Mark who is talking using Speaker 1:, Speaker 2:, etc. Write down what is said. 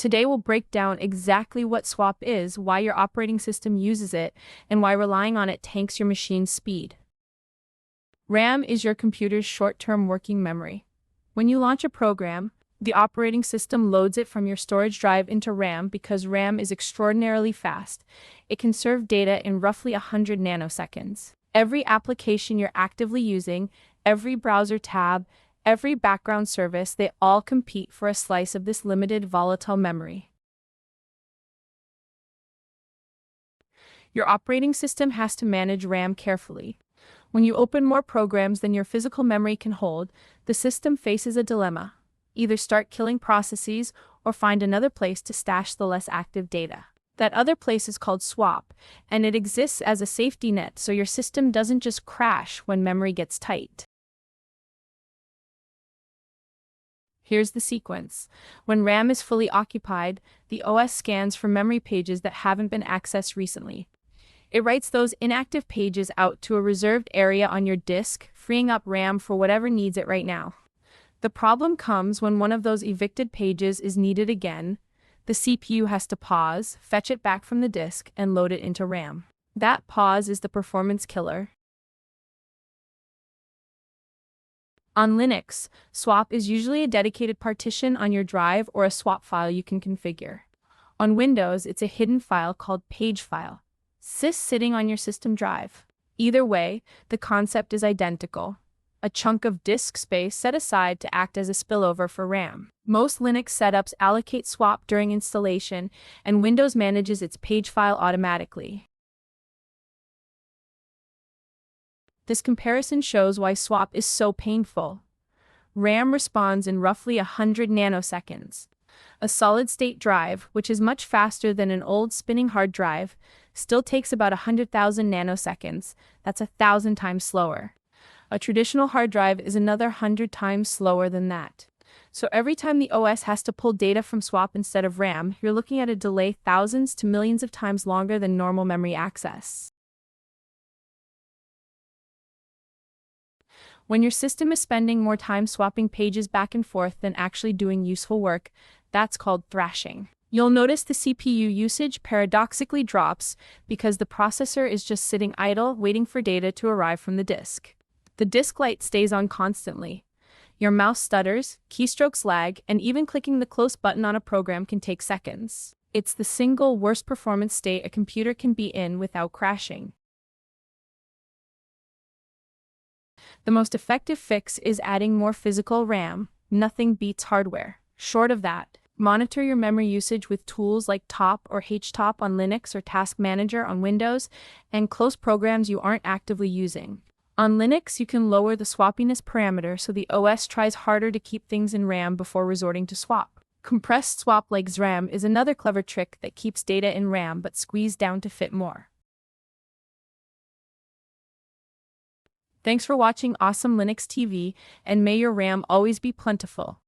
Speaker 1: Today we'll break down exactly what swap is, why your operating system uses it, and why relying on it tanks your machine's speed. RAM is your computer's short-term working memory. When you launch a program, the operating system loads it from your storage drive into RAM because RAM is extraordinarily fast. It can serve data in roughly 100 nanoseconds. Every application you're actively using, every browser tab, every background service, they all compete for a slice of this limited volatile memory. Your operating system has to manage RAM carefully. When you open more programs than your physical memory can hold, the system faces a dilemma. Either start killing processes or find another place to stash the less active data. That other place is called swap, and it exists as a safety net so your system doesn't just crash when memory gets tight. Here's the sequence. When RAM is fully occupied, the OS scans for memory pages that haven't been accessed recently. It writes those inactive pages out to a reserved area on your disk, freeing up RAM for whatever needs it right now. The problem comes when one of those evicted pages is needed again. The CPU has to pause, fetch it back from the disk, and load it into RAM. That pause is the performance killer. On Linux, swap is usually a dedicated partition on your drive or a swap file you can configure. On Windows, it's a hidden file called page file, sitting on your system drive. Either way, the concept is identical. A chunk of disk space set aside to act as a spillover for RAM. Most Linux setups allocate swap during installation, and Windows manages its page file automatically. This comparison shows why swap is so painful. RAM responds in roughly 100 nanoseconds. A solid-state drive, which is much faster than an old spinning hard drive, still takes about 100,000 nanoseconds. That's 1,000 times slower. A traditional hard drive is another 100 times slower than that. So every time the OS has to pull data from swap instead of RAM, you're looking at a delay thousands to millions of times longer than normal memory access. When your system is spending more time swapping pages back and forth than actually doing useful work, that's called thrashing. You'll notice the CPU usage paradoxically drops because the processor is just sitting idle, waiting for data to arrive from the disk. The disk light stays on constantly. Your mouse stutters, keystrokes lag, and even clicking the close button on a program can take seconds. It's the single worst performance state a computer can be in without crashing. The most effective fix is adding more physical RAM. Nothing beats hardware. Short of that, monitor your memory usage with tools like Top or HTOP on Linux or Task Manager on Windows, and close programs you aren't actively using. On Linux, you can lower the swappiness parameter so the OS tries harder to keep things in RAM before resorting to swap. Compressed swap like ZRAM is another clever trick that keeps data in RAM but squeezed down to fit more. Thanks for watching Awesome Linux TV, and may your RAM always be plentiful.